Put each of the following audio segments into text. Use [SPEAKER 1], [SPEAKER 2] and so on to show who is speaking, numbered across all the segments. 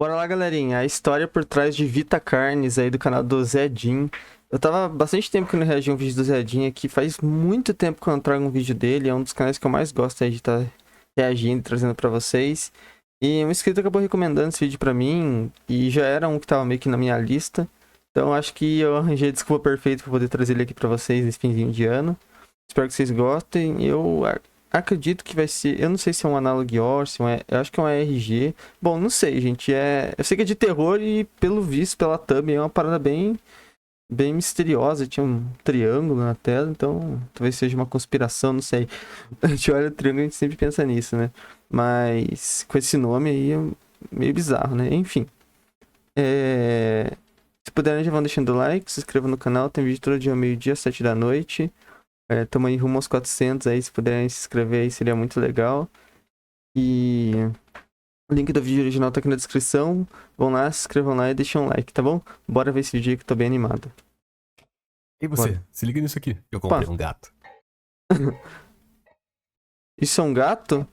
[SPEAKER 1] Bora lá, galerinha. A história por trás de Vita Carnes aí do canal do Zedin. Eu tava bastante tempo que eu não reagi a um vídeo do Zedin aqui. Faz muito tempo que eu não trago um vídeo dele. É um dos canais que eu mais gosto aí de estar reagindo e trazendo pra vocês. E um inscrito acabou recomendando esse vídeo pra mim. E já era um que tava meio que na minha lista. Então acho que eu arranjei a desculpa perfeita pra poder trazer ele aqui pra vocês nesse finzinho de ano. Espero que vocês gostem. Eu acredito que vai ser... Eu não sei se é um Analog Or, se eu acho que é um ARG. Bom, não sei, gente. Eu sei que é de terror e, pelo visto, pela thumb, é uma parada bem misteriosa. Tinha um triângulo na tela, então talvez seja uma conspiração, não sei. A gente olha o triângulo e a gente sempre pensa nisso, né? Mas com esse nome aí é meio bizarro, né? Enfim. Se puderem, já vão deixando o like, se inscrevam no canal. Tem vídeo todo dia, meio-dia, 7 da noite. Tamo aí rumo aos 400 aí, se puderem se inscrever aí seria muito legal. E o link do vídeo original tá aqui na descrição. Vão lá, se inscrevam lá e deixem um like, tá bom? Bora ver esse vídeo aí que eu tô bem animado.
[SPEAKER 2] E você,
[SPEAKER 1] Bora.
[SPEAKER 2] se liga nisso aqui. Eu comprei um gato.
[SPEAKER 1] Isso é um gato?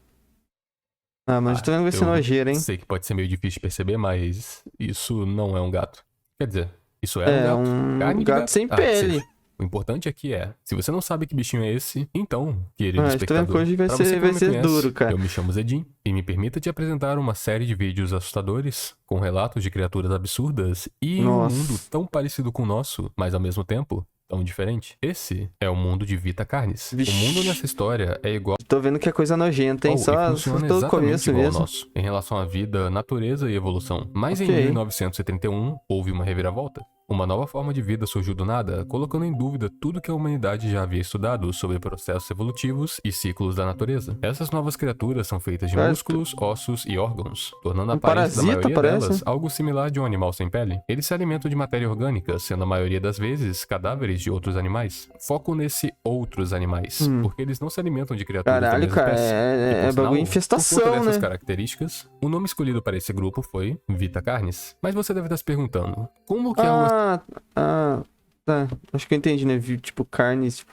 [SPEAKER 1] Ah, mas eu tô vendo que vai ser nojeira, hein?
[SPEAKER 2] Sei que pode ser meio difícil de perceber, mas isso não é um gato. Quer dizer, isso é um gato.
[SPEAKER 1] Um gato sem pele.
[SPEAKER 2] O importante aqui se você não sabe que bichinho é esse, então, querido
[SPEAKER 1] Tô
[SPEAKER 2] espectador,
[SPEAKER 1] vendo que hoje vai
[SPEAKER 2] pra você que não
[SPEAKER 1] ser
[SPEAKER 2] me conhece,
[SPEAKER 1] duro, cara.
[SPEAKER 2] eu me chamo Zedin e me permita te apresentar uma série de vídeos assustadores com relatos de criaturas absurdas e um mundo tão parecido com o nosso, mas ao mesmo tempo tão diferente. Esse é o mundo de Vita Carnes.
[SPEAKER 1] Vixe.
[SPEAKER 2] O mundo nessa história é igual...
[SPEAKER 1] Tô vendo que é coisa nojenta, hein? Só todo o começo
[SPEAKER 2] igual
[SPEAKER 1] mesmo.
[SPEAKER 2] ao nosso, em relação à vida, natureza e evolução. Mas em 1931, houve uma reviravolta. Uma nova forma de vida surgiu do nada, colocando em dúvida tudo que a humanidade já havia estudado sobre processos evolutivos e ciclos da natureza. Essas novas criaturas são feitas de músculos, ossos e órgãos, tornando a aparência da maioria delas algo similar de um animal sem pele. Eles se alimentam de matéria orgânica, sendo a maioria das vezes cadáveres de outros animais. Foco nesse outros animais, porque eles não se alimentam de criaturas da mesma espécie.
[SPEAKER 1] É bagulho infestação,
[SPEAKER 2] por conta dessas
[SPEAKER 1] né?
[SPEAKER 2] características, o nome escolhido para esse grupo foi Vita Carnes. Mas você deve estar se perguntando, como que algo
[SPEAKER 1] tá. Acho que eu entendi, né? Tipo, carne, tipo...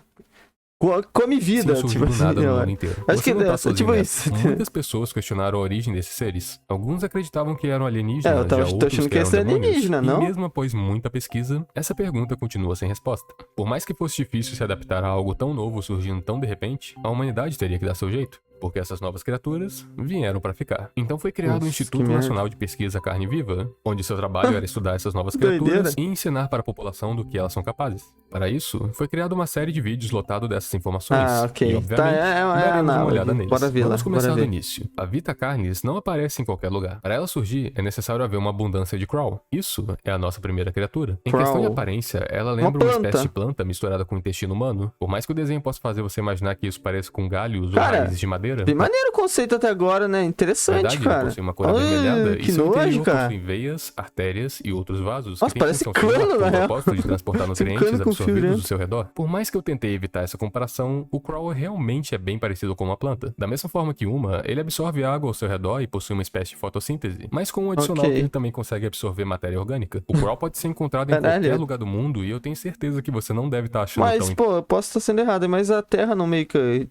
[SPEAKER 1] Come vida,
[SPEAKER 2] surgiu
[SPEAKER 1] tipo
[SPEAKER 2] do
[SPEAKER 1] assim.
[SPEAKER 2] nada no mundo inteiro.
[SPEAKER 1] Acho que
[SPEAKER 2] Você não tá
[SPEAKER 1] é
[SPEAKER 2] sozinho
[SPEAKER 1] tipo
[SPEAKER 2] nessa.
[SPEAKER 1] isso.
[SPEAKER 2] Muitas pessoas questionaram a origem desses seres. Alguns acreditavam que eram alienígenas,
[SPEAKER 1] eu tô
[SPEAKER 2] outros
[SPEAKER 1] achando que
[SPEAKER 2] eram
[SPEAKER 1] esse é
[SPEAKER 2] demônios.
[SPEAKER 1] alienígena, não?
[SPEAKER 2] E mesmo após muita pesquisa, essa pergunta continua sem resposta. Por mais que fosse difícil se adaptar a algo tão novo surgindo tão de repente, a humanidade teria que dar seu jeito. Porque essas novas criaturas vieram para ficar. Então foi criado o Instituto Nacional de Pesquisa Carne Viva, onde seu trabalho era estudar essas novas criaturas e ensinar para a população do que elas são capazes. Para isso, foi criada uma série de vídeos lotado dessas informações. E, obviamente, daremos uma olhada neles. Vamos começar do início. A Vita Carnes não aparece em qualquer lugar. Para ela surgir, é necessário haver uma abundância de Crawl. Isso é a nossa primeira criatura. Em questão de aparência, ela lembra uma espécie de planta misturada com intestino humano. Por mais que o desenho possa fazer você imaginar que isso pareça com galhos ou raízes de madeira.
[SPEAKER 1] Bem maneiro o conceito até agora, né? Interessante, cara.
[SPEAKER 2] Possui uma cor avermelhada
[SPEAKER 1] que
[SPEAKER 2] e seu
[SPEAKER 1] nojo,
[SPEAKER 2] interior
[SPEAKER 1] cara.
[SPEAKER 2] possui veias, artérias e outros vasos
[SPEAKER 1] Nossa,
[SPEAKER 2] que
[SPEAKER 1] parece
[SPEAKER 2] têm função
[SPEAKER 1] cano,
[SPEAKER 2] com
[SPEAKER 1] na
[SPEAKER 2] o
[SPEAKER 1] real.
[SPEAKER 2] propósito de transportar nutrientes absorvidos do
[SPEAKER 1] fio
[SPEAKER 2] seu redor. Por mais que eu tentei evitar essa comparação, o Crawl realmente é bem parecido com uma planta. Da mesma forma que ele absorve água ao seu redor e possui uma espécie de fotossíntese, mas com um adicional que ele também consegue absorver matéria orgânica. O Crawl pode ser encontrado em qualquer lugar do mundo e eu tenho certeza que você não deve estar achando
[SPEAKER 1] Mas, pô, eu posso estar sendo errado, mas a Terra não meio que...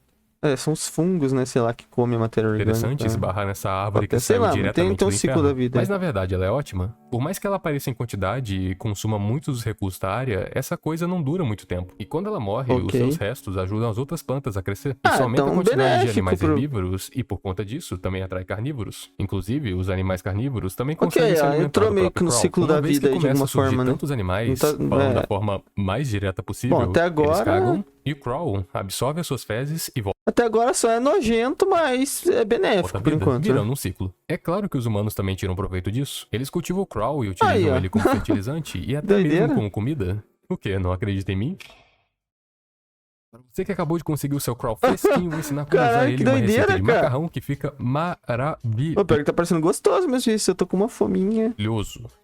[SPEAKER 1] são os fungos, né, sei lá, que comem a matéria orgânica.
[SPEAKER 2] Interessante esbarrar nessa árvore que
[SPEAKER 1] sei
[SPEAKER 2] saiu
[SPEAKER 1] lá,
[SPEAKER 2] diretamente
[SPEAKER 1] tem um
[SPEAKER 2] do
[SPEAKER 1] ciclo
[SPEAKER 2] inferno.
[SPEAKER 1] da vida.
[SPEAKER 2] Mas na verdade ela é ótima. Por mais que ela apareça em quantidade e consuma muitos dos recursos da área, essa coisa não dura muito tempo. E quando ela morre, os seus restos ajudam as outras plantas a crescer. Isso aumenta a quantidade de animais herbívoros e por conta disso também atrai carnívoros. Inclusive, os animais carnívoros também conseguem se alimentar
[SPEAKER 1] entrou
[SPEAKER 2] do
[SPEAKER 1] meio que
[SPEAKER 2] próprio
[SPEAKER 1] no
[SPEAKER 2] Crawl.
[SPEAKER 1] ciclo da vida aí, de alguma forma, né?
[SPEAKER 2] Tantos animais, falando da forma mais direta possível,
[SPEAKER 1] bom, até agora...
[SPEAKER 2] eles cagam e o Crawl absorve as suas fezes e volta.
[SPEAKER 1] Até agora só é nojento, mas é benéfico por enquanto.
[SPEAKER 2] Virando um ciclo. É claro que os humanos também tiram proveito disso. Eles cultivam o Crawl e utilizam ele como fertilizante e até mesmo como comida. O quê? Não acredita em mim? Você que acabou de conseguir o seu Crawl fresquinho, vou ensinar como usar ele uma receita de macarrão que fica maravilhoso.
[SPEAKER 1] Pior que tá parecendo gostoso mesmo isso, eu tô com uma fominha.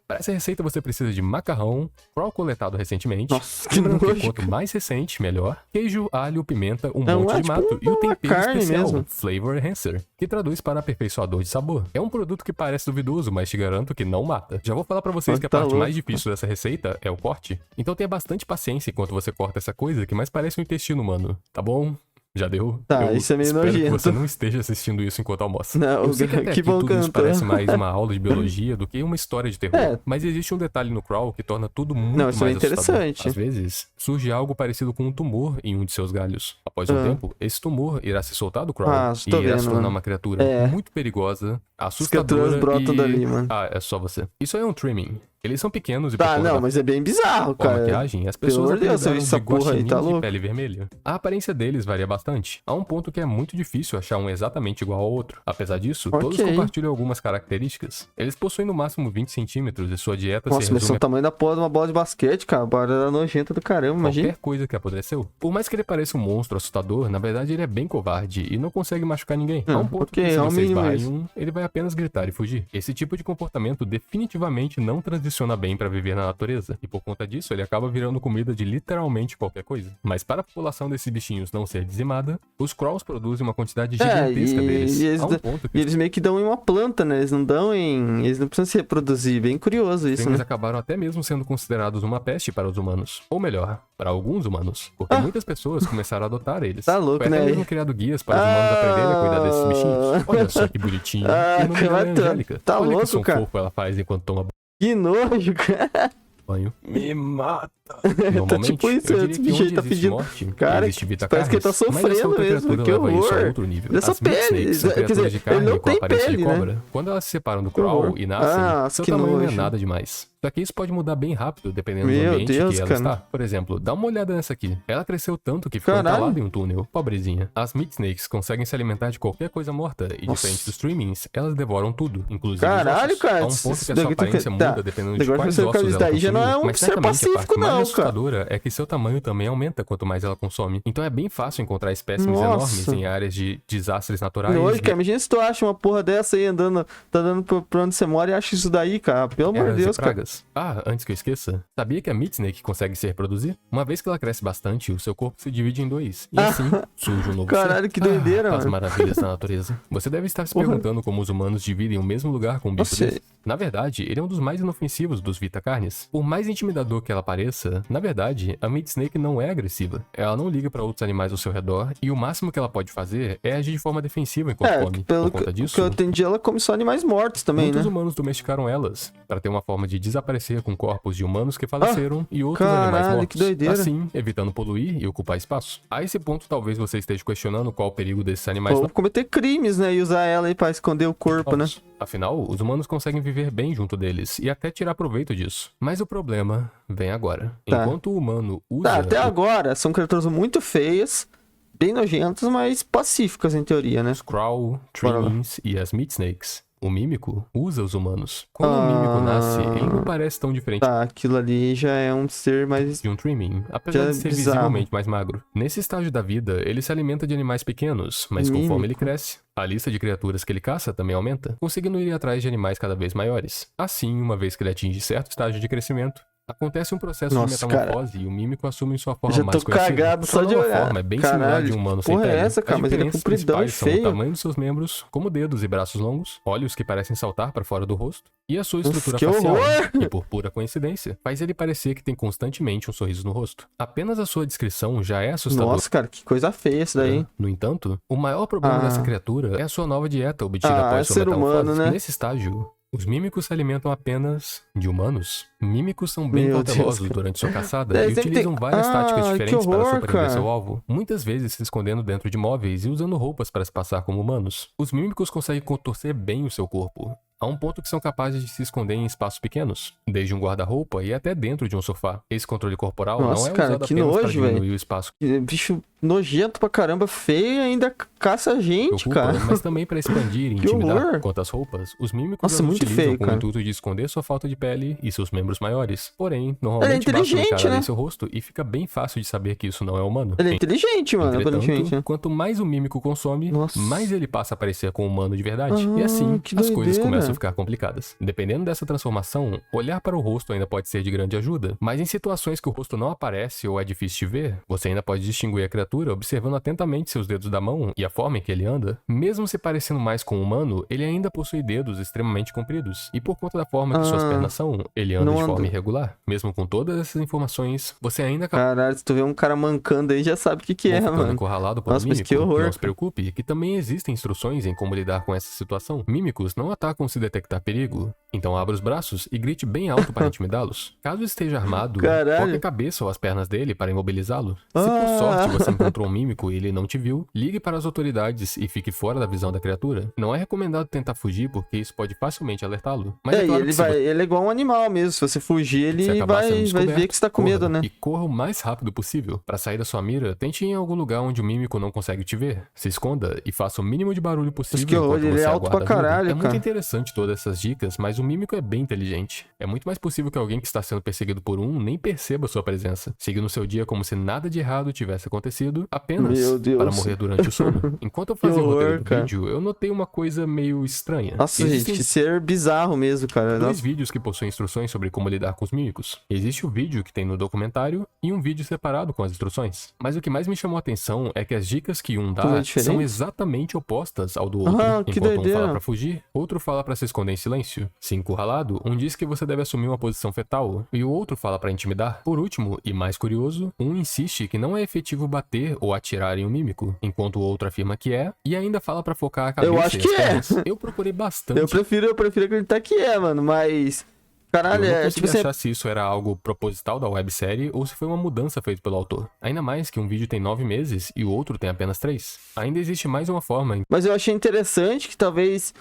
[SPEAKER 2] Para essa receita você precisa de macarrão, Crawl coletado recentemente.
[SPEAKER 1] Nossa, que nojo.
[SPEAKER 2] Quanto mais recente, melhor. Queijo, alho, pimenta, monte de mato e o tempero especial, Flavor Enhancer, que traduz para aperfeiçoador de sabor. É um produto que parece duvidoso, mas te garanto que não mata. Já vou falar pra vocês que a parte mais difícil dessa receita é o corte. Então tenha bastante paciência enquanto você corta essa coisa que mais parece um intestino humano, tá bom? Já deu?
[SPEAKER 1] Tá, isso é meio
[SPEAKER 2] espero que
[SPEAKER 1] nojento.
[SPEAKER 2] você não esteja assistindo isso enquanto almoça.
[SPEAKER 1] Não,
[SPEAKER 2] Eu sei que até
[SPEAKER 1] que
[SPEAKER 2] aqui
[SPEAKER 1] bom
[SPEAKER 2] tudo isso
[SPEAKER 1] cantor.
[SPEAKER 2] parece mais uma aula de biologia do que uma história de terror.
[SPEAKER 1] É.
[SPEAKER 2] Mas existe um detalhe no Crawl que torna tudo muito
[SPEAKER 1] Não, isso é
[SPEAKER 2] mais assustador.
[SPEAKER 1] interessante.
[SPEAKER 2] Às vezes, surge algo parecido com um tumor em um de seus galhos. Após um tempo, esse tumor irá se soltar do Crawl
[SPEAKER 1] Ah,
[SPEAKER 2] e
[SPEAKER 1] tô
[SPEAKER 2] irá
[SPEAKER 1] vendo,
[SPEAKER 2] se tornar
[SPEAKER 1] mano.
[SPEAKER 2] uma criatura
[SPEAKER 1] É.
[SPEAKER 2] muito perigosa,
[SPEAKER 1] As criaturas
[SPEAKER 2] assustadora
[SPEAKER 1] brotam
[SPEAKER 2] e...
[SPEAKER 1] dali, mano.
[SPEAKER 2] Ah, é só você. Isso aí é um trimming. Eles são pequenos e
[SPEAKER 1] Tá,
[SPEAKER 2] por conta
[SPEAKER 1] não,
[SPEAKER 2] da
[SPEAKER 1] mas é bem bizarro,
[SPEAKER 2] com a
[SPEAKER 1] cara.
[SPEAKER 2] maquiagem, as
[SPEAKER 1] Pelo
[SPEAKER 2] pessoas
[SPEAKER 1] amor de Deus,
[SPEAKER 2] apelidaram
[SPEAKER 1] essa
[SPEAKER 2] de
[SPEAKER 1] porra aí
[SPEAKER 2] guaxinins
[SPEAKER 1] tá
[SPEAKER 2] de
[SPEAKER 1] louco.
[SPEAKER 2] pele vermelha. A aparência deles varia bastante, a um ponto que é muito difícil achar um exatamente igual ao outro. Apesar disso, todos
[SPEAKER 1] Ok.
[SPEAKER 2] compartilham algumas características. Eles possuem no máximo 20 centímetros e sua dieta
[SPEAKER 1] Nossa,
[SPEAKER 2] se
[SPEAKER 1] mas são
[SPEAKER 2] resume
[SPEAKER 1] o tamanho da porra de uma bola de basquete, cara. Barulho nojenta do caramba,
[SPEAKER 2] a
[SPEAKER 1] imagina.
[SPEAKER 2] qualquer coisa que apodreceu. Por mais que ele pareça um monstro assustador, na verdade ele é bem covarde e não consegue machucar ninguém. A um ponto
[SPEAKER 1] ok,
[SPEAKER 2] que se
[SPEAKER 1] é o
[SPEAKER 2] você
[SPEAKER 1] mínimo
[SPEAKER 2] esbarra em
[SPEAKER 1] isso.
[SPEAKER 2] um, ele vai apenas gritar e fugir. Esse tipo de comportamento definitivamente não transiciona bem para viver na natureza. E por conta disso, ele acaba virando comida de literalmente qualquer coisa. Mas para a população desses bichinhos não ser dizimada, os Crawls produzem uma quantidade gigantesca deles.
[SPEAKER 1] eles,
[SPEAKER 2] A um ponto que
[SPEAKER 1] e eles meio que dão em uma planta, né? Eles não dão em... Eles não precisam se reproduzir. Bem curioso
[SPEAKER 2] os
[SPEAKER 1] isso,
[SPEAKER 2] trimmings
[SPEAKER 1] né?
[SPEAKER 2] acabaram até mesmo sendo considerados uma peste para os humanos. Ou melhor, para alguns humanos. Porque muitas pessoas começaram a adotar eles.
[SPEAKER 1] Tá louco,
[SPEAKER 2] Foi até
[SPEAKER 1] né?
[SPEAKER 2] mesmo criado guias para os humanos aprenderem a cuidar desses bichinhos. Olha só que bonitinho.
[SPEAKER 1] Ah,
[SPEAKER 2] E o nome dela é
[SPEAKER 1] cara,
[SPEAKER 2] Angélica.
[SPEAKER 1] tá
[SPEAKER 2] Olha
[SPEAKER 1] louco,
[SPEAKER 2] que som
[SPEAKER 1] cara.
[SPEAKER 2] fofo ela faz enquanto toma
[SPEAKER 1] Que nojo, cara.
[SPEAKER 2] banho.
[SPEAKER 3] Me mata.
[SPEAKER 2] Normalmente,
[SPEAKER 1] tipo isso,
[SPEAKER 2] eu diria
[SPEAKER 1] esse
[SPEAKER 2] que
[SPEAKER 1] bicho aí
[SPEAKER 2] onde
[SPEAKER 1] tá
[SPEAKER 2] existe
[SPEAKER 1] pedindo-
[SPEAKER 2] morte,
[SPEAKER 1] Cara,
[SPEAKER 2] existe vida
[SPEAKER 1] parece que ele tá
[SPEAKER 2] carnes, mas essa
[SPEAKER 1] sofrendo
[SPEAKER 2] outra
[SPEAKER 1] mesmo,
[SPEAKER 2] criatura
[SPEAKER 1] que
[SPEAKER 2] leva isso a
[SPEAKER 1] horror.
[SPEAKER 2] outro nível.
[SPEAKER 1] Olha só
[SPEAKER 2] As Meat
[SPEAKER 1] pele,
[SPEAKER 2] Snakes são
[SPEAKER 1] quer dizer,
[SPEAKER 2] criaturas de
[SPEAKER 1] ele
[SPEAKER 2] carne
[SPEAKER 1] não
[SPEAKER 2] com
[SPEAKER 1] tem
[SPEAKER 2] aparência
[SPEAKER 1] pele,
[SPEAKER 2] de
[SPEAKER 1] né?
[SPEAKER 2] cobra. Quando elas se separam do
[SPEAKER 1] Que horror.
[SPEAKER 2] crawl e nascem,
[SPEAKER 1] Ah,
[SPEAKER 2] seu
[SPEAKER 1] que
[SPEAKER 2] tamanho não é
[SPEAKER 1] nojo.
[SPEAKER 2] nada demais. Só que isso pode mudar bem rápido, dependendo do
[SPEAKER 1] Meu
[SPEAKER 2] ambiente
[SPEAKER 1] Deus,
[SPEAKER 2] que ela
[SPEAKER 1] cara.
[SPEAKER 2] está. Por exemplo, dá uma olhada nessa aqui. Ela cresceu tanto que ficou
[SPEAKER 1] Caralho.
[SPEAKER 2] entalada em um túnel. Pobrezinha. As Meat Snakes conseguem se alimentar de qualquer coisa morta e,
[SPEAKER 1] Nossa.
[SPEAKER 2] diferente dos trimmings, elas devoram tudo, inclusive
[SPEAKER 1] Caralho,
[SPEAKER 2] os ossos.
[SPEAKER 1] cara,
[SPEAKER 2] A um ponto que a
[SPEAKER 1] isso
[SPEAKER 2] sua
[SPEAKER 1] daqui tu
[SPEAKER 2] aparência
[SPEAKER 1] quer- tá.
[SPEAKER 2] muda dependendo de
[SPEAKER 1] Agora
[SPEAKER 2] quais
[SPEAKER 1] você
[SPEAKER 2] ossos
[SPEAKER 1] isso
[SPEAKER 2] ela
[SPEAKER 1] daí já não é
[SPEAKER 2] consumiu.
[SPEAKER 1] um
[SPEAKER 2] Mas
[SPEAKER 1] ser
[SPEAKER 2] certamente a
[SPEAKER 1] pacífico,
[SPEAKER 2] parte mais
[SPEAKER 1] não, cara.
[SPEAKER 2] assustadora é que seu tamanho também aumenta quanto mais ela consome. Então é bem fácil encontrar espécimes
[SPEAKER 1] Nossa.
[SPEAKER 2] enormes em áreas de desastres naturais.
[SPEAKER 1] Nojo, cara. Imagina se tu acha uma porra dessa aí andando, tá andando pra onde você mora e acha isso daí, cara. Pelo amor de
[SPEAKER 2] Erras e
[SPEAKER 1] Deus, cara.
[SPEAKER 2] pragas. Ah, antes que eu esqueça, sabia que a Meat Snake consegue se reproduzir? Uma vez que ela cresce bastante, o seu corpo se divide em dois. E assim, surge um novo
[SPEAKER 1] Caralho,
[SPEAKER 2] ser.
[SPEAKER 1] que doideira,
[SPEAKER 2] As
[SPEAKER 1] mano.
[SPEAKER 2] maravilhas da natureza. Você deve estar se
[SPEAKER 1] Porra.
[SPEAKER 2] perguntando como os humanos dividem o mesmo lugar com um bicho
[SPEAKER 1] Nossa.
[SPEAKER 2] desse. Na verdade, ele é um dos mais inofensivos dos Vita-carnes. Por mais intimidador que ela pareça, na verdade, a Meat Snake não é agressiva. Ela não liga pra outros animais ao seu redor e o máximo que ela pode fazer é agir de forma defensiva enquanto
[SPEAKER 1] É,
[SPEAKER 2] come.
[SPEAKER 1] pelo
[SPEAKER 2] Por conta
[SPEAKER 1] que
[SPEAKER 2] disso,
[SPEAKER 1] eu entendi, ela come só animais mortos também,
[SPEAKER 2] muitos
[SPEAKER 1] né?
[SPEAKER 2] humanos domesticaram elas para ter uma forma de desaparecer com corpos de humanos que faleceram e outros
[SPEAKER 1] caralho,
[SPEAKER 2] animais
[SPEAKER 1] que
[SPEAKER 2] mortos.
[SPEAKER 1] doideira.
[SPEAKER 2] Assim, evitando poluir e ocupar espaço. A esse ponto, talvez você esteja questionando qual o perigo desses animais
[SPEAKER 1] Ou cometer crimes, né? E usar ela aí pra esconder o corpo, né?
[SPEAKER 2] novos. Afinal, os humanos conseguem viver bem junto deles e até tirar proveito disso. Mas o problema vem agora.
[SPEAKER 1] Tá.
[SPEAKER 2] Enquanto o humano usa
[SPEAKER 1] Tá, até
[SPEAKER 2] o
[SPEAKER 1] agora são criaturas muito feias, bem nojentas, mas pacíficas em teoria, né?
[SPEAKER 2] Crawl,
[SPEAKER 1] Bora lá.
[SPEAKER 2] Trimmings e as Meat Snakes, o mímico usa os humanos. Quando o mímico nasce, ele não parece tão diferente
[SPEAKER 1] Tá, aquilo ali já é um ser mais...
[SPEAKER 2] de um trimming, apesar
[SPEAKER 1] Já
[SPEAKER 2] de ser
[SPEAKER 1] é bizarro.
[SPEAKER 2] visivelmente mais magro. Nesse estágio da vida, ele se alimenta de animais pequenos, mas conforme ele
[SPEAKER 1] Mímico.
[SPEAKER 2] cresce, a lista de criaturas que ele caça também aumenta, conseguindo ir atrás de animais cada vez maiores. Assim, uma vez que ele atinge certo estágio de crescimento, acontece um processo
[SPEAKER 1] Nossa,
[SPEAKER 2] de metamorfose e o mímico assume sua forma
[SPEAKER 1] Já tô
[SPEAKER 2] mais conhecida.
[SPEAKER 1] cagado
[SPEAKER 2] Sua
[SPEAKER 1] só de
[SPEAKER 2] nova
[SPEAKER 1] olhar.
[SPEAKER 2] forma é bem similar
[SPEAKER 1] Caralho,
[SPEAKER 2] de um humano
[SPEAKER 1] que
[SPEAKER 2] sem
[SPEAKER 1] porra é
[SPEAKER 2] pele.
[SPEAKER 1] essa, cara?
[SPEAKER 2] As
[SPEAKER 1] Mas ele é
[SPEAKER 2] diferenças
[SPEAKER 1] compridão e
[SPEAKER 2] principais são o
[SPEAKER 1] feio.
[SPEAKER 2] tamanho dos seus membros, como dedos e braços longos, olhos que parecem saltar para fora do rosto, e a sua
[SPEAKER 1] Nossa,
[SPEAKER 2] estrutura
[SPEAKER 1] que
[SPEAKER 2] facial,
[SPEAKER 1] horror!
[SPEAKER 2] que por pura coincidência, faz ele parecer que tem constantemente um sorriso no rosto. Apenas a sua descrição já é assustadora.
[SPEAKER 1] Nossa, cara, que coisa feia isso daí.
[SPEAKER 2] No entanto, o maior problema
[SPEAKER 1] Ah.
[SPEAKER 2] dessa criatura é a sua nova dieta obtida
[SPEAKER 1] Ah,
[SPEAKER 2] após
[SPEAKER 1] é
[SPEAKER 2] sua
[SPEAKER 1] ser
[SPEAKER 2] metamorfose.
[SPEAKER 1] humano, né?
[SPEAKER 2] Nesse estágio, os mímicos se alimentam apenas de humanos. Mímicos são bem
[SPEAKER 1] Meu Deus,
[SPEAKER 2] cautelosos
[SPEAKER 1] cara.
[SPEAKER 2] durante sua caçada
[SPEAKER 1] É,
[SPEAKER 2] e
[SPEAKER 1] sempre
[SPEAKER 2] utilizam
[SPEAKER 1] tem-
[SPEAKER 2] várias táticas
[SPEAKER 1] Ah, que
[SPEAKER 2] diferentes para
[SPEAKER 1] horror,
[SPEAKER 2] surpreender
[SPEAKER 1] cara.
[SPEAKER 2] seu alvo, muitas vezes se escondendo dentro de móveis e usando roupas para se passar como humanos. Os mímicos conseguem contorcer bem o seu corpo, a um ponto que são capazes de se esconder em espaços pequenos, desde um guarda-roupa e até dentro de um sofá. Esse controle corporal
[SPEAKER 1] Nossa,
[SPEAKER 2] não é
[SPEAKER 1] cara,
[SPEAKER 2] usado
[SPEAKER 1] que
[SPEAKER 2] apenas para
[SPEAKER 1] nojo, velho.
[SPEAKER 2] diminuir o espaço
[SPEAKER 1] Que bicho nojento pra caramba, feio e ainda caça a
[SPEAKER 2] que
[SPEAKER 1] gente,
[SPEAKER 2] ocupa,
[SPEAKER 1] cara.
[SPEAKER 2] mas também para expandir e
[SPEAKER 1] Que
[SPEAKER 2] intimidar.
[SPEAKER 1] horror.
[SPEAKER 2] Quanto às roupas, os mímicos
[SPEAKER 1] Nossa,
[SPEAKER 2] as
[SPEAKER 1] muito
[SPEAKER 2] utilizam
[SPEAKER 1] feio,
[SPEAKER 2] com
[SPEAKER 1] cara.
[SPEAKER 2] o intuito de esconder sua falta de pele e seus membros maiores. Porém,
[SPEAKER 1] Ele é
[SPEAKER 2] normalmente basta
[SPEAKER 1] inteligente,
[SPEAKER 2] encarar
[SPEAKER 1] né?
[SPEAKER 2] em seu rosto e fica bem fácil de saber que isso não é humano.
[SPEAKER 1] Ele é inteligente, mano, aparentemente,
[SPEAKER 2] Entretanto,
[SPEAKER 1] né?
[SPEAKER 2] quanto mais o mímico consome,
[SPEAKER 1] Nossa.
[SPEAKER 2] mais ele passa a parecer com um humano de verdade.
[SPEAKER 1] Ah,
[SPEAKER 2] E assim,
[SPEAKER 1] que
[SPEAKER 2] as coisas
[SPEAKER 1] doideira.
[SPEAKER 2] começam a ficar complicadas. Dependendo dessa transformação, olhar para o rosto ainda pode ser de grande ajuda. Mas em situações que o rosto não aparece ou é difícil de ver, você ainda pode distinguir a criatura criatura observando atentamente seus dedos da mão e a forma em que ele anda. Mesmo se parecendo mais com um humano, ele ainda possui dedos extremamente compridos, e por conta da forma que suas pernas são, ele anda de forma irregular. Mesmo com todas essas informações, você ainda acaba...
[SPEAKER 1] Caralho, se tu vê um cara mancando aí, já sabe o que é, mano.
[SPEAKER 2] Encurralado por um mímico. Que horror. Não se preocupe, que também existem instruções em como lidar com essa situação. Mímicos não atacam se detectar perigo, então abra os braços e grite bem alto para intimidá-los. Caso esteja armado, coloque a cabeça ou as pernas dele para imobilizá-lo. Se por sorte você encontrou um mímico e ele não te viu, ligue para as autoridades e fique fora da visão da criatura. Não é recomendado tentar fugir porque isso pode facilmente alertá-lo. Mas é claro
[SPEAKER 1] ele é igual um animal mesmo. Se você fugir, ele vai ver que você tá com medo, né?
[SPEAKER 2] E corra o mais rápido possível. Para sair da sua mira, tente ir em algum lugar onde o mímico não consegue te ver. Se esconda e faça o mínimo de barulho possível enquanto
[SPEAKER 1] ele
[SPEAKER 2] você
[SPEAKER 1] é alto pra caralho,
[SPEAKER 2] É muito interessante todas essas dicas, mas o mímico é bem inteligente. É muito mais possível que alguém que está sendo perseguido por um nem perceba sua presença, seguindo seu dia como se nada de errado tivesse acontecido, apenas para morrer durante o sono. Enquanto eu fazia o roteiro do vídeo, eu notei uma coisa meio estranha.
[SPEAKER 1] Nossa, gente, que ser bizarro mesmo, cara.
[SPEAKER 2] Dois vídeos que possuem instruções sobre como lidar com os mímicos. Existe o vídeo que tem no documentário e um vídeo separado com as instruções. Mas o que mais me chamou a atenção é que as dicas que um dá são exatamente opostas ao do outro. Enquanto um fala pra fugir, outro fala pra se esconder em silêncio. Se encurralado, um diz que você deve assumir uma posição fetal, e o outro fala pra intimidar. Por último, e mais curioso, um insiste que não é efetivo bater ou atirar em um mímico, enquanto o outro afirma que é, e ainda fala pra focar a cabeça.
[SPEAKER 1] Eu acho que é.
[SPEAKER 2] Eu procurei bastante.
[SPEAKER 1] Eu prefiro acreditar que é, mano, mas... Caralho,
[SPEAKER 2] eu não consegui achar se isso era algo proposital da websérie ou se foi uma mudança feita pelo autor. Ainda mais que um vídeo tem 9 meses e o outro tem apenas 3. Ainda existe mais uma forma.
[SPEAKER 1] Mas eu achei interessante que talvez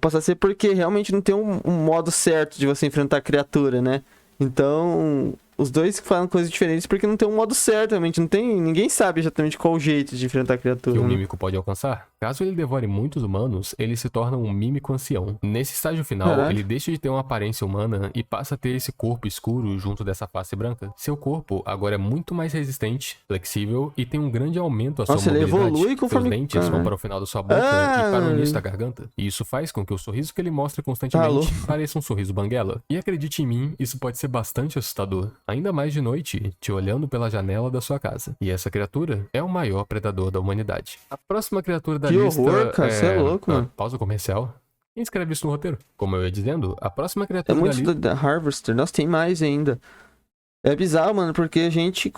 [SPEAKER 1] possa ser porque realmente não tem um modo certo de você enfrentar a criatura, né? Então, os dois falam coisas diferentes porque não tem um modo certo, realmente. Ninguém sabe exatamente qual o jeito de enfrentar a criatura.
[SPEAKER 2] Que o mímico pode alcançar. Caso ele devore muitos humanos, ele se torna um mímico ancião. Nesse estágio final, ele deixa de ter uma aparência humana e passa a ter esse corpo escuro junto dessa face branca. Seu corpo agora é muito mais resistente, flexível e tem um grande aumento à sua mobilidade.
[SPEAKER 1] Ele evolui conforme...
[SPEAKER 2] Seus dentes vão para o final da sua boca e para o início da garganta. E isso faz com que o sorriso que ele mostra constantemente pareça um sorriso banguela. E acredite em mim, isso pode ser bastante assustador. Ainda mais de noite, te olhando pela janela da sua casa. E essa criatura é o maior predador da humanidade. A próxima criatura da lista
[SPEAKER 1] horror, cara, você é louco, mano.
[SPEAKER 2] Pausa comercial. Quem escreve isso no roteiro? Como eu ia dizendo, a próxima criatura
[SPEAKER 1] da lista... da Harvester. Nossa, tem mais ainda. É bizarro, mano, porque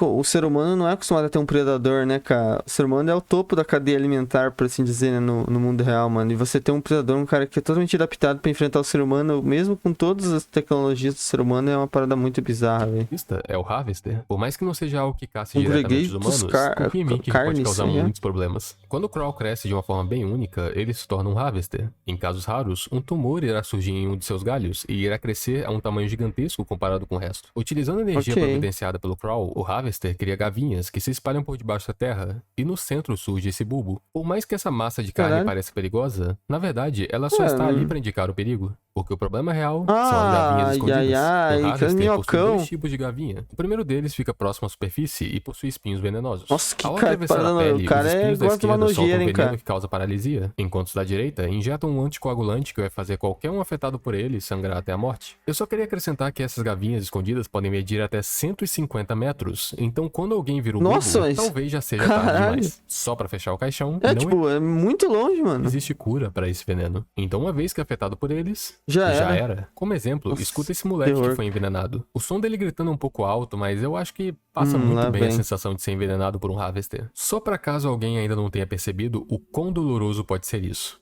[SPEAKER 1] o ser humano não é acostumado a ter um predador, né, cara? O ser humano é o topo da cadeia alimentar, por assim dizer, né, no mundo real, mano. E você ter um predador, um cara que é totalmente adaptado pra enfrentar o ser humano, mesmo com todas as tecnologias do ser humano, é uma parada muito bizarra, velho.
[SPEAKER 2] É o Harvester. Por mais que não seja algo que caça diretamente os humanos, confia em mim que pode causar muitos problemas. Quando o Crow cresce de uma forma bem única, ele se torna um Harvester. Em casos raros, um tumor irá surgir em um de seus galhos e irá crescer a um tamanho gigantesco comparado com o resto. Utilizando energia providenciada pelo Crow, o Harvester cria gavinhas que se espalham por debaixo da terra, e no centro surge esse bulbo. Por mais que essa massa de carne pareça perigosa, na verdade, ela só está ali para indicar o perigo. Porque o problema real são as gavinhas escondidas. O Harvester possui 2 tipos de gavinha. O primeiro deles fica próximo à superfície e possui espinhos venenosos.
[SPEAKER 1] Nossa, que
[SPEAKER 2] Ao
[SPEAKER 1] cara,
[SPEAKER 2] atravessar a pele,
[SPEAKER 1] o cara
[SPEAKER 2] os espinhos da esquerda soltam
[SPEAKER 1] hein,
[SPEAKER 2] veneno
[SPEAKER 1] cara.
[SPEAKER 2] que causa paralisia, enquanto os da direita injetam um anticoagulante que vai fazer qualquer um afetado por ele sangrar até a morte. Eu só queria acrescentar que essas gavinhas escondidas podem medir até 150 metros, então quando alguém vira o bulbo, talvez já seja tarde demais. Só pra fechar o caixão,
[SPEAKER 1] é muito longe, mano.
[SPEAKER 2] Existe cura pra esse veneno. Então uma vez que é afetado por eles,
[SPEAKER 1] já
[SPEAKER 2] era. Como exemplo, escuta esse moleque que foi envenenado. O som dele gritando é um pouco alto, mas eu acho que passa muito bem a sensação de ser envenenado por um Harvester. Só pra caso alguém ainda não tenha percebido o quão doloroso pode ser isso.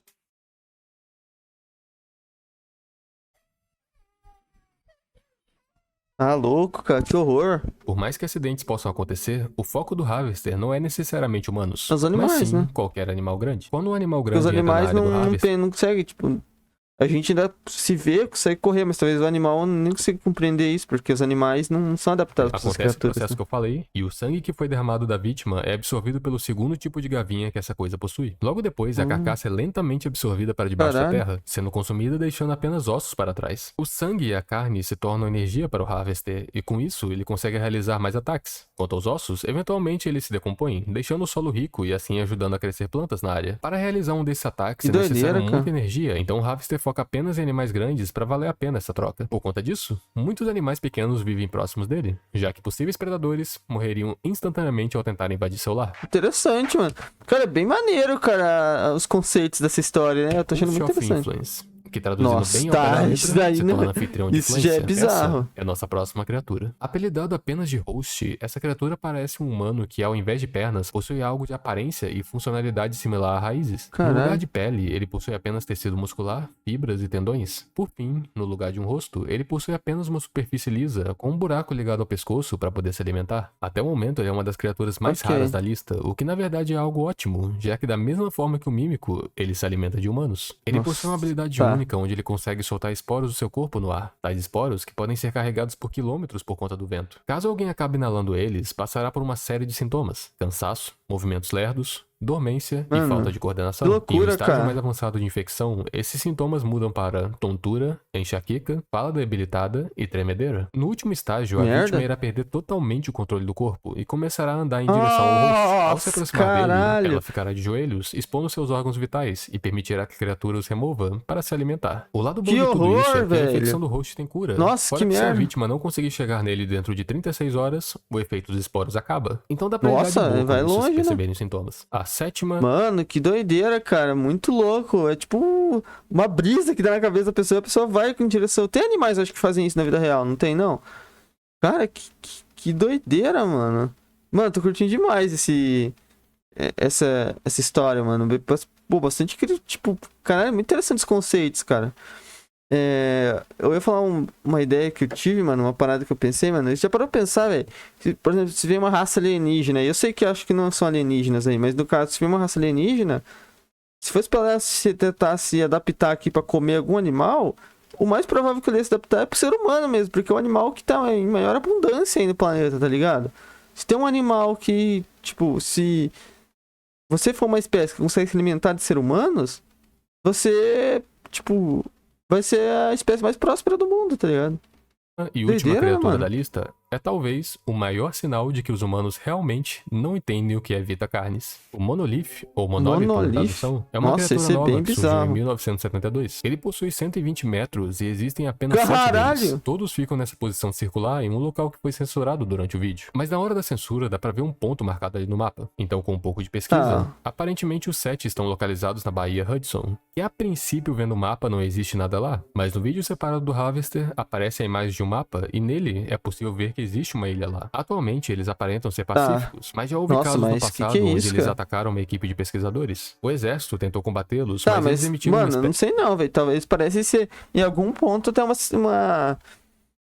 [SPEAKER 1] Ah, louco, cara, que horror.
[SPEAKER 2] Por mais que acidentes possam acontecer, o foco do Harvester não é necessariamente humanos,
[SPEAKER 1] os animais,
[SPEAKER 2] mas sim
[SPEAKER 1] né?
[SPEAKER 2] qualquer animal grande. Quando um animal grande
[SPEAKER 1] os animais
[SPEAKER 2] entra na área do Harvester,
[SPEAKER 1] não consegue, tipo... A gente ainda se vê, consegue correr, mas talvez o animal nem consiga compreender isso, porque os animais não são adaptados para essas criaturas.
[SPEAKER 2] Acontece o processo que eu falei, e o sangue que foi derramado da vítima é absorvido pelo segundo tipo de gavinha que essa coisa possui. Logo depois, a carcaça é lentamente absorvida para debaixo da terra, sendo consumida deixando apenas ossos para trás. O sangue e a carne se tornam energia para o Harvester, e com isso ele consegue realizar mais ataques. Quanto aos ossos, eventualmente eles se decompõem, deixando o solo rico e assim ajudando a crescer plantas na área. Para realizar um desses ataques é necessário muita energia, então o Harvester foca apenas em animais grandes para valer a pena essa troca. Por conta disso, muitos animais pequenos vivem próximos dele, já que possíveis predadores morreriam instantaneamente ao tentar invadir seu lar.
[SPEAKER 1] Interessante, mano. Cara, é bem maneiro, cara, os conceitos dessa história, né? Eu tô achando muito interessante.
[SPEAKER 2] Influence, que traduzindo
[SPEAKER 1] Nossa,
[SPEAKER 2] bem
[SPEAKER 1] tá,
[SPEAKER 2] ao pé da letra,
[SPEAKER 1] isso daí,
[SPEAKER 2] se
[SPEAKER 1] né?
[SPEAKER 2] torna anfitrião de
[SPEAKER 1] Isso já é
[SPEAKER 2] influência.
[SPEAKER 1] bizarro.
[SPEAKER 2] Essa é a nossa próxima criatura. Apelidado apenas de Host, essa criatura parece um humano que, ao invés de pernas, possui algo de aparência e funcionalidade similar a raízes.
[SPEAKER 1] Caralho.
[SPEAKER 2] No lugar de pele, ele possui apenas tecido muscular, fibras e tendões. Por fim, no lugar de um rosto, ele possui apenas uma superfície lisa, com um buraco ligado ao pescoço para poder se alimentar. Até o momento, ele é uma das criaturas mais
[SPEAKER 1] Ok.
[SPEAKER 2] raras da lista, o que na verdade é algo ótimo, já que da mesma forma que o mímico, ele se alimenta de humanos. Ele
[SPEAKER 1] Nossa,
[SPEAKER 2] possui uma habilidade
[SPEAKER 1] tá.
[SPEAKER 2] única onde ele consegue soltar esporos do seu corpo no ar, tais esporos que podem ser carregados por quilômetros por conta do vento. Caso alguém acabe inalando eles, passará por uma série de sintomas: cansaço, movimentos lerdos, dormência
[SPEAKER 1] Mano,
[SPEAKER 2] e falta de coordenação.
[SPEAKER 1] que loucura,
[SPEAKER 2] em um estágio
[SPEAKER 1] cara.
[SPEAKER 2] mais avançado de infecção, esses sintomas mudam para tontura, enxaqueca, fala debilitada e tremedeira. No último estágio, a
[SPEAKER 1] Merda.
[SPEAKER 2] vítima irá perder totalmente o controle do corpo e começará a andar em direção ao rosto. Ao se
[SPEAKER 1] Nossa,
[SPEAKER 2] aproximar dele,
[SPEAKER 1] caralho.
[SPEAKER 2] ela ficará de joelhos, expondo seus órgãos vitais e permitirá que a criatura os remova para se alimentar. O lado bom
[SPEAKER 1] Que
[SPEAKER 2] de tudo
[SPEAKER 1] horror,
[SPEAKER 2] isso é que a
[SPEAKER 1] velho.
[SPEAKER 2] infecção do host tem cura.
[SPEAKER 1] Nossa,
[SPEAKER 2] Fora
[SPEAKER 1] que
[SPEAKER 2] que se a
[SPEAKER 1] merda.
[SPEAKER 2] vítima não conseguir chegar nele dentro de 36 horas, o efeito dos esporos acaba. Então dá pra
[SPEAKER 1] Nossa,
[SPEAKER 2] lidar de boa
[SPEAKER 1] vai
[SPEAKER 2] quando vocês
[SPEAKER 1] longe, né?
[SPEAKER 2] perceberem os sintomas. A sétima...
[SPEAKER 1] Mano, que doideira, cara. Muito louco. É tipo uma brisa que dá na cabeça da pessoa. A pessoa vai com direção. Tem animais, acho que fazem isso na vida real, não tem, não? Cara, que doideira, mano. Mano, tô curtindo demais essa história, mano. Pô, bastante, tipo, caralho, muito interessante os conceitos, cara. Eu ia falar uma ideia que eu tive, mano, uma parada que eu pensei, mano. Já parou pra pensar, velho? Por exemplo, se vem uma raça alienígena, e eu sei que eu acho que não são alienígenas aí, mas no caso, se vem uma raça alienígena, se fosse pra ela tentar se adaptar aqui pra comer algum animal, o mais provável que ele ia se adaptar é pro ser humano mesmo, porque é o animal que tá em maior abundância aí no planeta, tá ligado? Se tem um animal que, tipo, se você for uma espécie que consegue se alimentar de seres humanos, você, tipo, vai ser a espécie mais próspera do mundo, tá ligado?
[SPEAKER 2] E última
[SPEAKER 1] Doideira,
[SPEAKER 2] criatura
[SPEAKER 1] mano.
[SPEAKER 2] da lista é talvez o maior sinal de que os humanos realmente não entendem o que é Vita Carnis. O Monolith, ou Monolith na
[SPEAKER 1] Monolith?
[SPEAKER 2] tradução, é uma
[SPEAKER 1] Nossa,
[SPEAKER 2] criatura
[SPEAKER 1] esse é
[SPEAKER 2] nova
[SPEAKER 1] bem
[SPEAKER 2] que surgiu em
[SPEAKER 1] bizarro.
[SPEAKER 2] 1972. Ele possui 120 metros e existem apenas 7
[SPEAKER 1] Caralho!
[SPEAKER 2] deles. Todos ficam nessa posição circular em um local que foi censurado durante o vídeo. Mas na hora da censura dá pra ver um ponto marcado ali no mapa. Então, com um pouco de pesquisa,
[SPEAKER 1] Tá.
[SPEAKER 2] aparentemente os 7 estão localizados na Baía Hudson. E a princípio, vendo o mapa, não existe nada lá. Mas no vídeo separado do Harvester, aparece a imagem de um mapa e nele é possível ver que existe uma ilha lá. Atualmente, eles aparentam ser pacíficos, mas já houve
[SPEAKER 1] Nossa,
[SPEAKER 2] casos no
[SPEAKER 1] mas
[SPEAKER 2] passado
[SPEAKER 1] que é
[SPEAKER 2] onde
[SPEAKER 1] isso,
[SPEAKER 2] eles
[SPEAKER 1] cara?
[SPEAKER 2] atacaram uma equipe de pesquisadores. O exército tentou combatê-los,
[SPEAKER 1] Tá,
[SPEAKER 2] mas eles
[SPEAKER 1] mas,
[SPEAKER 2] emitiram
[SPEAKER 1] mano,
[SPEAKER 2] uma
[SPEAKER 1] eu não
[SPEAKER 2] espécie...
[SPEAKER 1] sei não, velho. Talvez parece ser, em algum ponto, tem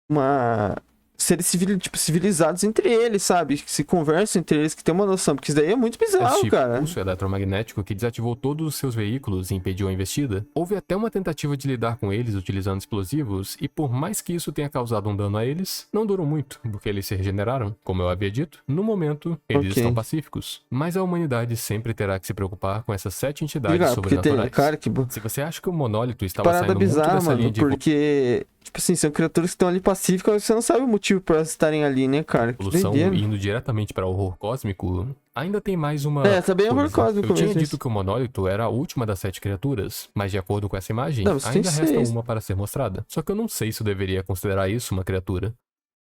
[SPEAKER 1] uma seres civilizados entre eles, sabe? Que se conversam entre eles, que tem uma noção. Porque isso daí é muito bizarro,
[SPEAKER 2] Este
[SPEAKER 1] cara.
[SPEAKER 2] pulso eletromagnético que desativou todos os seus veículos e impediu a investida. Houve até uma tentativa de lidar com eles utilizando explosivos, e por mais que isso tenha causado um dano a eles, não durou muito, porque eles se regeneraram. Como eu havia dito, no momento, eles
[SPEAKER 1] Ok.
[SPEAKER 2] estão pacíficos. Mas a humanidade sempre terá que se preocupar com essas 7 entidades
[SPEAKER 1] Ligado, porque tem,
[SPEAKER 2] sobrenaturais.
[SPEAKER 1] cara, que
[SPEAKER 2] Se você acha que o monólito estava
[SPEAKER 1] parada
[SPEAKER 2] saindo muito
[SPEAKER 1] bizarra,
[SPEAKER 2] dessa
[SPEAKER 1] mano.
[SPEAKER 2] linha de
[SPEAKER 1] Porque, tipo assim, são criaturas que estão ali pacíficas, você não sabe o motivo pra elas estarem ali, né, cara? Que
[SPEAKER 2] evolução
[SPEAKER 1] doideira.
[SPEAKER 2] indo diretamente para o horror cósmico, ainda tem mais uma
[SPEAKER 1] Tá bem horror
[SPEAKER 2] coisa.
[SPEAKER 1] cósmico
[SPEAKER 2] Eu tinha
[SPEAKER 1] mesmo
[SPEAKER 2] dito
[SPEAKER 1] isso.
[SPEAKER 2] que o monólito era a última das 7 criaturas, mas de acordo com essa imagem,
[SPEAKER 1] Não, você tem
[SPEAKER 2] ainda resta
[SPEAKER 1] 6.
[SPEAKER 2] uma para ser mostrada. Só que eu não sei se eu deveria considerar isso uma criatura.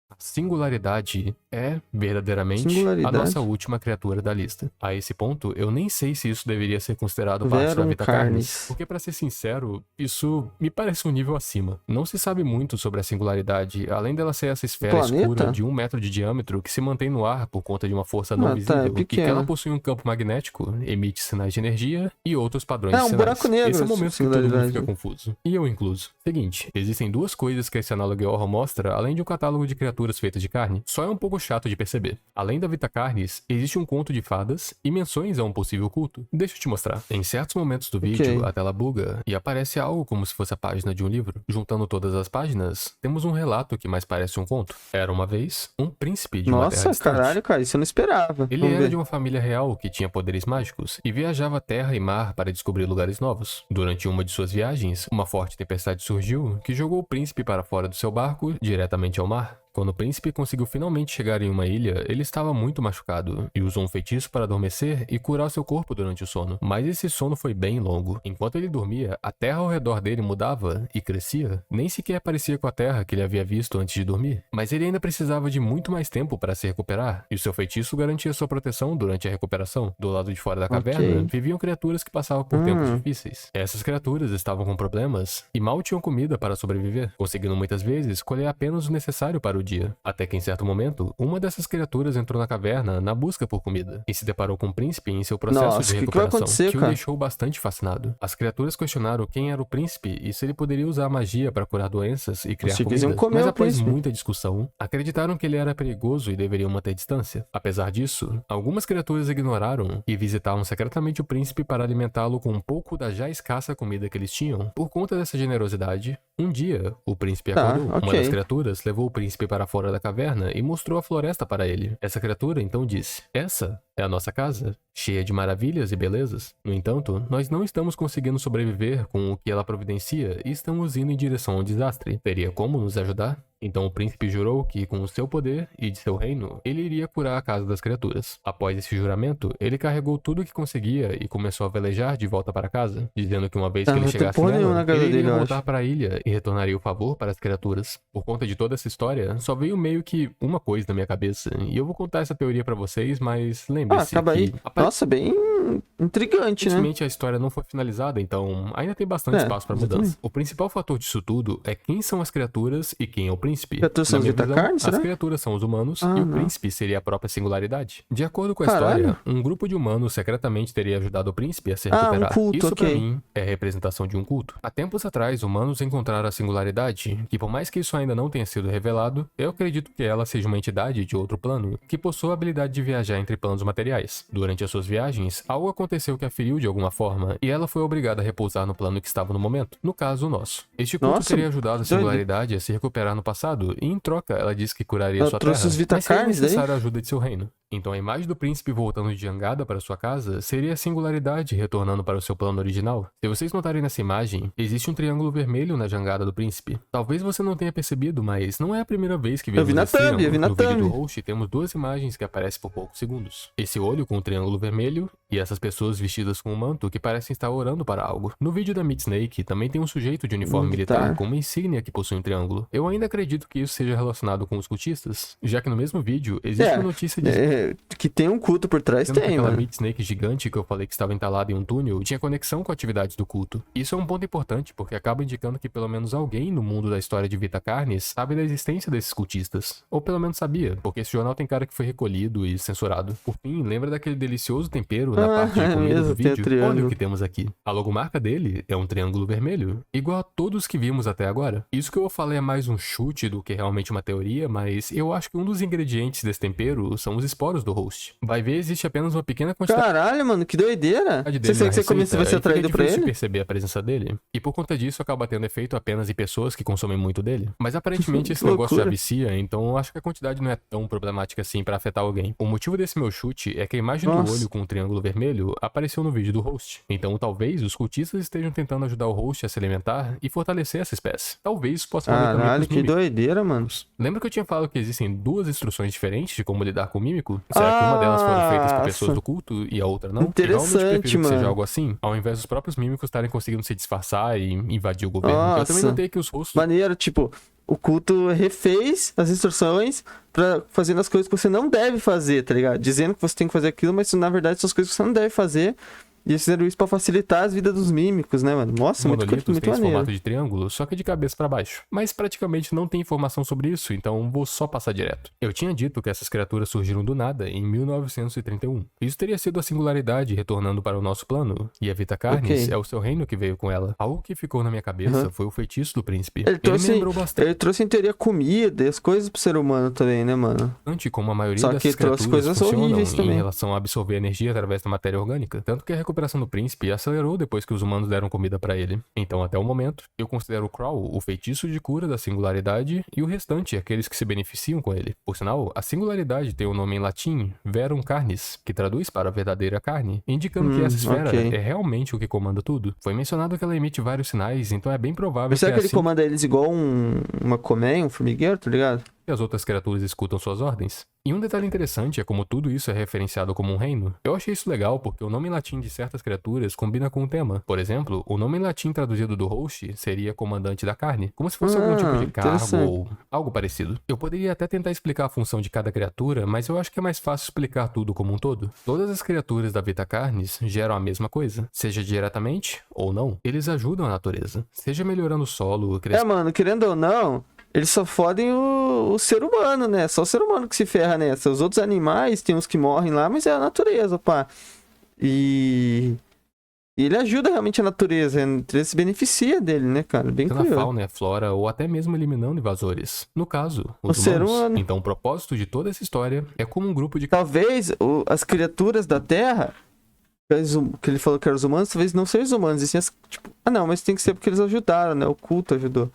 [SPEAKER 2] A singularidade é, verdadeiramente, a
[SPEAKER 1] Singularidade?
[SPEAKER 2] nossa última criatura da lista. A esse ponto, eu nem sei se isso deveria ser considerado parte da
[SPEAKER 1] Verum
[SPEAKER 2] Vita Carnis.
[SPEAKER 1] Carnis.
[SPEAKER 2] Porque, pra ser sincero, isso me parece um nível acima. Não se sabe muito sobre a singularidade, além dela ser essa esfera
[SPEAKER 1] Planeta?
[SPEAKER 2] escura de 1 metro de diâmetro que se mantém no ar por conta de uma força não
[SPEAKER 1] Ah, tá, é
[SPEAKER 2] visível, e que
[SPEAKER 1] pequena.
[SPEAKER 2] ela possui um campo magnético, emite sinais de energia e outros padrões
[SPEAKER 1] É,
[SPEAKER 2] de
[SPEAKER 1] um
[SPEAKER 2] sinais.
[SPEAKER 1] buraco negro,
[SPEAKER 2] Esse é o momento que todo mundo
[SPEAKER 1] singularidade.
[SPEAKER 2] fica confuso. E eu incluso. Seguinte, existem duas coisas que esse análogo Horror mostra, além de um catálogo de criaturas feitas de carne. Só é um pouco chato de perceber. Além da Vita Carnis, existe um conto de fadas e menções a um possível culto. Deixa eu te mostrar. Em certos momentos do vídeo, a tela buga e aparece algo como se fosse a página de um livro. Juntando todas as páginas, temos um relato que mais parece um conto. Era uma vez um príncipe de uma terra
[SPEAKER 1] Nossa,
[SPEAKER 2] distante.
[SPEAKER 1] caralho, cara, isso eu não esperava.
[SPEAKER 2] Ele
[SPEAKER 1] Vamos
[SPEAKER 2] era
[SPEAKER 1] ver.
[SPEAKER 2] de uma família real que tinha poderes mágicos e viajava terra e mar para descobrir lugares novos. Durante uma de suas viagens, uma forte tempestade surgiu que jogou o príncipe para fora do seu barco, diretamente ao mar. Quando o príncipe conseguiu finalmente chegar em uma ilha, ele estava muito machucado e usou um feitiço para adormecer e curar seu corpo durante o sono. Mas esse sono foi bem longo. Enquanto ele dormia, a terra ao redor dele mudava e crescia. Nem sequer parecia com a terra que ele havia visto antes de dormir. Mas ele ainda precisava de muito mais tempo para se recuperar, e o seu feitiço garantia sua proteção durante a recuperação. Do lado de fora da caverna, viviam criaturas que passavam por tempos difíceis. Essas criaturas estavam com problemas e mal tinham comida para sobreviver, conseguindo muitas vezes colher apenas o necessário para o dia. Até que em certo momento, uma dessas criaturas entrou na caverna na busca por comida e se deparou com o príncipe em seu processo de recuperação, que o deixou bastante fascinado. As criaturas questionaram quem era o príncipe e se ele poderia usar a magia para curar doenças e criar comida, mas após muita discussão, acreditaram que ele era perigoso e deveriam manter distância. Apesar disso, algumas criaturas ignoraram e visitavam secretamente o príncipe para alimentá-lo com um pouco da já escassa comida que eles tinham. Por conta dessa generosidade, um dia, o príncipe acordou. Uma das criaturas levou o príncipe para fora da caverna e mostrou a floresta para ele. Essa criatura então disse: "Essa é a nossa casa, cheia de maravilhas e belezas. No entanto, nós não estamos conseguindo sobreviver com o que ela providencia e estamos indo em direção ao desastre. Teria como nos ajudar?" Então o príncipe jurou que, com o seu poder e de seu reino, ele iria curar a casa das criaturas. Após esse juramento, ele carregou tudo o que conseguia e começou a velejar de volta para casa, dizendo que uma vez que ele chegasse nela, ele iria voltar para a ilha e retornaria o favor para as criaturas. Por conta de toda essa história, só veio meio que uma coisa na minha cabeça, e eu vou contar essa teoria para vocês, mas lembre-se
[SPEAKER 1] que... Nossa, bem intrigante, né?
[SPEAKER 2] Infelizmente a história não foi finalizada, então ainda tem bastante espaço para mudança. O principal fator disso tudo é quem são as criaturas e quem é o príncipe.
[SPEAKER 1] Criaturas são os Vitacarnes,
[SPEAKER 2] as criaturas são os humanos e o príncipe seria a própria singularidade. De acordo com a história, um grupo de humanos secretamente teria ajudado o príncipe a se recuperar.
[SPEAKER 1] Um culto,
[SPEAKER 2] isso pra mim é a representação de um culto. Há tempos atrás, humanos encontraram a singularidade, que por mais que isso ainda não tenha sido revelado, eu acredito que ela seja uma entidade de outro plano, que possui a habilidade de viajar entre planos materiais. Durante as suas viagens, algo aconteceu que a feriu de alguma forma, e ela foi obrigada a repousar no plano que estava no momento. No caso, o nosso. Este culto teria ajudado a singularidade a se recuperar no passado, e em troca, ela disse que curaria sua terra, mas seria necessária a ajuda de seu reino. Então a imagem do príncipe voltando de jangada para sua casa seria a singularidade retornando para o seu plano original. Se vocês notarem nessa imagem, existe um triângulo vermelho na jangada do príncipe. Talvez você não tenha percebido, mas não é a primeira vez que vemos esse triângulo. No vídeo do host temos duas imagens que aparecem por poucos segundos. Esse olho com o triângulo vermelho e essas pessoas vestidas com um manto que parecem estar orando para algo. No vídeo da Meat Snake também tem um sujeito de uniforme militar com uma insígnia que possui um triângulo. Eu ainda acredito que isso seja relacionado com os cultistas, já que no mesmo vídeo existe uma notícia de
[SPEAKER 1] que tem um culto por trás, tem,
[SPEAKER 2] aquela Meat Snake gigante que eu falei que estava entalada em um túnel tinha conexão com atividades do culto. Isso é um ponto importante porque acaba indicando que pelo menos alguém no mundo da história de Vitacarnes sabe da existência desses cultistas. Ou pelo menos sabia, porque esse jornal tem cara que foi recolhido e censurado. Por fim, lembra daquele delicioso tempero na parte de comida do vídeo? Olha o que temos aqui. A logomarca dele é um triângulo vermelho, igual a todos que vimos até agora. Isso que eu falei é mais um chute do que realmente uma teoria, mas eu acho que um dos ingredientes desse tempero são os esporos do host. Vai ver, existe apenas uma pequena quantidade.
[SPEAKER 1] Caralho, mano, que doideira. Você sabe que você começa a ser atraído pra ele?
[SPEAKER 2] Perceber a presença dele. E por conta disso, acaba tendo efeito apenas em pessoas que consomem muito dele. Mas aparentemente esse negócio já vicia, então eu acho que a quantidade não é tão problemática assim pra afetar alguém. O motivo desse meu chute é que a imagem do olho com o triângulo vermelho apareceu no vídeo do host. Então talvez os cultistas estejam tentando ajudar o host a se alimentar e fortalecer essa espécie. Talvez isso possa valer também pros
[SPEAKER 1] mímicos. Que doideira, mano.
[SPEAKER 2] Lembra que eu tinha falado que existem duas instruções diferentes de como lidar com o mímico? Será que uma delas foram feitas por pessoas do culto e a outra não?
[SPEAKER 1] Interessante,
[SPEAKER 2] mano. Que seja algo assim, ao invés dos próprios mímicos estarem conseguindo se disfarçar e invadir o governo. Eu também notei que os rostos...
[SPEAKER 1] Maneiro, tipo, o culto refez as instruções pra fazendo as coisas que você não deve fazer, tá ligado? Dizendo que você tem que fazer aquilo, mas na verdade são as coisas que você não deve fazer. E eles fizeram isso pra facilitar as vidas dos mímicos, né, mano? Nossa, muito
[SPEAKER 2] tem esse
[SPEAKER 1] maneiro.
[SPEAKER 2] Formato de triângulo, só que de cabeça pra baixo. Mas praticamente não tem informação sobre isso, então vou só passar direto. Eu tinha dito que essas criaturas surgiram do nada em 1931. Isso teria sido a singularidade retornando para o nosso plano. E a Vitacarnes é o seu reino que veio com ela. Algo que ficou na minha cabeça foi o feitiço do príncipe. Ele me lembrou bastante.
[SPEAKER 1] Ele trouxe em teoria comida e as coisas pro ser humano também, né, mano?
[SPEAKER 2] Como a maioria dessas criaturas
[SPEAKER 1] coisas
[SPEAKER 2] funcionam em
[SPEAKER 1] também.
[SPEAKER 2] relação a absorver energia através da matéria orgânica. Tanto que a recuperação do príncipe acelerou depois que os humanos deram comida pra ele. Então, até o momento, eu considero o Crow o feitiço de cura da singularidade e o restante aqueles que se beneficiam com ele. Por sinal, a singularidade tem o nome em latim Verum Carnis, que traduz para a verdadeira carne, indicando que essa esfera é realmente o que comanda tudo. Foi mencionado que ela emite vários sinais, então é bem provável
[SPEAKER 1] Mas será que ele comanda eles igual uma colmeia, um formigueiro, tá ligado?
[SPEAKER 2] e as outras criaturas escutam suas ordens. E um detalhe interessante é como tudo isso é referenciado como um reino. Eu achei isso legal porque o nome em latim de certas criaturas combina com o tema. Por exemplo, o nome em latim traduzido do host seria comandante da carne, como se fosse algum tipo de cargo ou algo parecido. Eu poderia até tentar explicar a função de cada criatura, mas eu acho que é mais fácil explicar tudo como um todo. Todas as criaturas da Vita Carnis geram a mesma coisa, seja diretamente ou não. Eles ajudam a natureza, seja melhorando o solo,
[SPEAKER 1] mano, querendo ou não, eles só fodem o ser humano, né? Só o ser humano que se ferra nessa. Os outros animais, tem uns que morrem lá, mas é a natureza, pá. E ele ajuda realmente a natureza. A natureza se beneficia dele, né, cara? Bem curioso.
[SPEAKER 2] A fauna e a flora, ou até mesmo eliminando invasores. No caso, os humanos.
[SPEAKER 1] Ser humano.
[SPEAKER 2] Então o propósito de toda essa história é como um grupo de...
[SPEAKER 1] Talvez as criaturas da Terra, que ele falou que eram os humanos, talvez não sejam os humanos. E sim tipo, não, mas tem que ser porque eles ajudaram, né? O culto ajudou.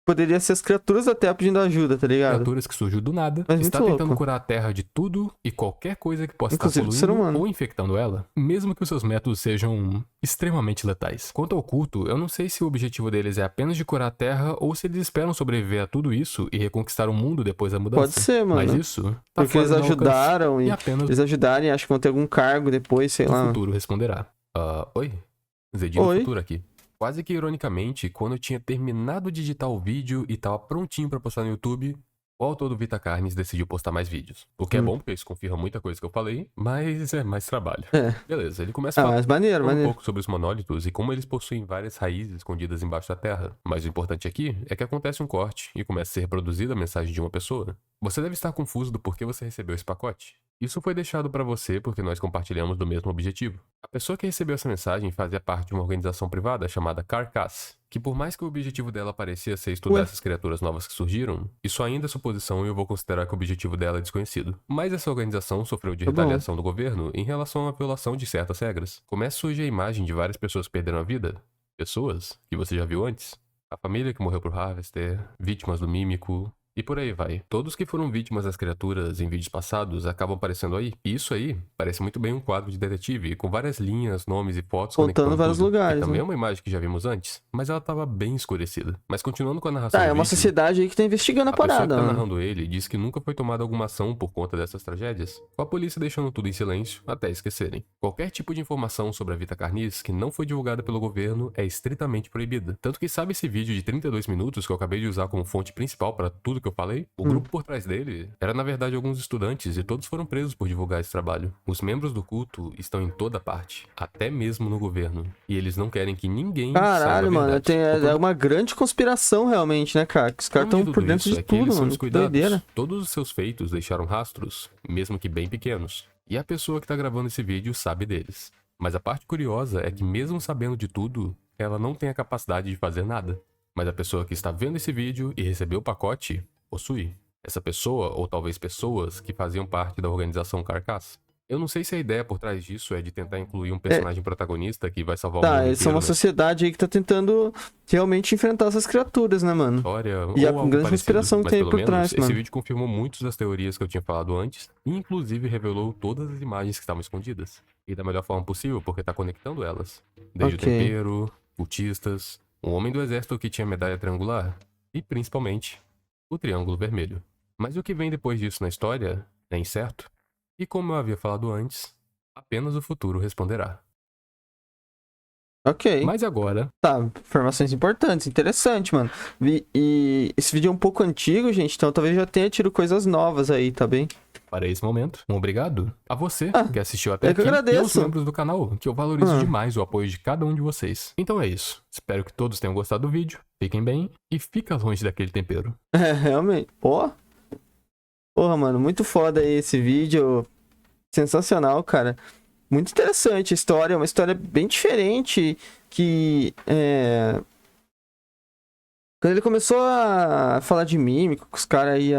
[SPEAKER 1] Poderia ser as criaturas da Terra pedindo ajuda, tá ligado?
[SPEAKER 2] Criaturas que surgiu do nada,
[SPEAKER 1] mas
[SPEAKER 2] está tentando curar a Terra de tudo e qualquer coisa que possa
[SPEAKER 1] inclusive
[SPEAKER 2] estar poluindo
[SPEAKER 1] ou
[SPEAKER 2] infectando ela, mesmo que os seus métodos sejam extremamente letais. Quanto ao culto, eu não sei se o objetivo deles é apenas de curar a Terra ou se eles esperam sobreviver a tudo isso e reconquistar o mundo depois da mudança.
[SPEAKER 1] Pode ser, mano.
[SPEAKER 2] Mas isso tá
[SPEAKER 1] porque eles ajudaram e
[SPEAKER 2] apenas
[SPEAKER 1] eles ajudarem, acho que vão ter algum cargo depois, sei lá.
[SPEAKER 2] O futuro responderá. Oi? Zedinho do futuro aqui. Quase que ironicamente, quando eu tinha terminado de editar o vídeo e tava prontinho pra postar no YouTube, o autor do Vita Carnis decidiu postar mais vídeos. O que é bom, porque isso confirma muita coisa que eu falei, mas é mais trabalho. Beleza, ele começa a falar um pouco sobre os monólitos e como eles possuem várias raízes escondidas embaixo da terra. Mas o importante aqui é que acontece um corte e começa a ser reproduzida a mensagem de uma pessoa. Você deve estar confuso do porquê você recebeu esse pacote. Isso foi deixado para você porque nós compartilhamos do mesmo objetivo. A pessoa que recebeu essa mensagem fazia parte de uma organização privada chamada Carcass, que por mais que o objetivo dela parecia ser estudar essas criaturas novas que surgiram, isso ainda é suposição e eu vou considerar que o objetivo dela é desconhecido. Mas essa organização sofreu de retaliação do governo em relação à violação de certas regras. Começa a surgir a imagem de várias pessoas que perderam a vida. Pessoas que você já viu antes. A família que morreu por Harvester, vítimas do Mímico... E por aí vai. Todos que foram vítimas das criaturas em vídeos passados acabam aparecendo aí. E isso aí parece muito bem um quadro de detetive, com várias linhas, nomes e fotos
[SPEAKER 1] contando vários lugares.
[SPEAKER 2] E também é uma imagem que já vimos antes, mas ela estava bem escurecida. Mas continuando com a narração do
[SPEAKER 1] é uma sociedade aí que tá investigando a parada.
[SPEAKER 2] A pessoa que tá narrando ele diz que nunca foi tomada alguma ação por conta dessas tragédias, com a polícia deixando tudo em silêncio até esquecerem. Qualquer tipo de informação sobre a Vita Carnis que não foi divulgada pelo governo é estritamente proibida. Tanto que sabe esse vídeo de 32 minutos que eu acabei de usar como fonte principal para tudo que eu falei? O grupo por trás dele era na verdade alguns estudantes e todos foram presos por divulgar esse trabalho. Os membros do culto estão em toda parte, até mesmo no governo. E eles não querem que ninguém saiba a verdade.
[SPEAKER 1] Mano, é uma grande conspiração realmente, né, cara? Os caras estão por dentro de tudo, mano. Doideira.
[SPEAKER 2] Todos os seus feitos deixaram rastros, mesmo que bem pequenos. E a pessoa que tá gravando esse vídeo sabe deles. Mas a parte curiosa é que mesmo sabendo de tudo, ela não tem a capacidade de fazer nada. Mas a pessoa que está vendo esse vídeo e recebeu o pacote possui. Essa pessoa, ou talvez pessoas, que faziam parte da organização Carcass. Eu não sei se a ideia por trás disso é de tentar incluir um personagem protagonista que vai salvar o mundo inteiro.
[SPEAKER 1] Eles são uma sociedade aí que tá tentando realmente enfrentar essas criaturas, né, mano?
[SPEAKER 2] E
[SPEAKER 1] a grande conspiração que tem aí por trás, mano.
[SPEAKER 2] Esse vídeo confirmou muitas das teorias que eu tinha falado antes, e inclusive revelou todas as imagens que estavam escondidas. E da melhor forma possível, porque tá conectando elas. Desde o tempero, cultistas, um homem do exército que tinha medalha triangular, e principalmente o Triângulo Vermelho. Mas o que vem depois disso na história é incerto, e como eu havia falado antes, apenas o futuro responderá. Mas agora...
[SPEAKER 1] informações importantes, interessante, mano. E esse vídeo é um pouco antigo, gente, então talvez já tenha tido coisas novas aí, tá bem?
[SPEAKER 2] Para esse momento, um obrigado a você que assistiu até aqui
[SPEAKER 1] e
[SPEAKER 2] aos membros do canal, que eu valorizo demais o apoio de cada um de vocês. Então é isso. Espero que todos tenham gostado do vídeo, fiquem bem e fica longe daquele tempero.
[SPEAKER 1] Realmente. Porra, mano, muito foda aí esse vídeo. Sensacional, cara. Muito interessante a história, uma história bem diferente que quando ele começou a falar de mímico, que os caras aí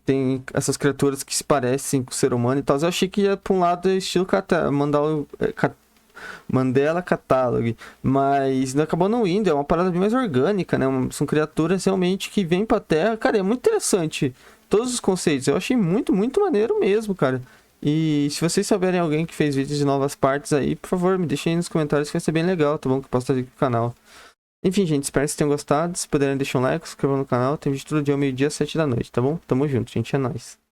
[SPEAKER 1] tem essas criaturas que se parecem com o ser humano e tal, eu achei que ia pra um lado estilo Mandela Catalog, mas acabou não indo, é uma parada bem mais orgânica, né? São criaturas realmente que vêm pra Terra, cara, é muito interessante todos os conceitos, eu achei muito, muito maneiro mesmo, cara. E se vocês souberem alguém que fez vídeos de novas partes aí, por favor, me deixem aí nos comentários que vai ser bem legal, tá bom? Que eu posso trazer aqui pro canal. Enfim, gente, espero que vocês tenham gostado. Se puderem, deixar um like, se inscrevam no canal. Tem vídeo todo dia, ao meio-dia, 7 da noite, tá bom? Tamo junto, gente. É nóis.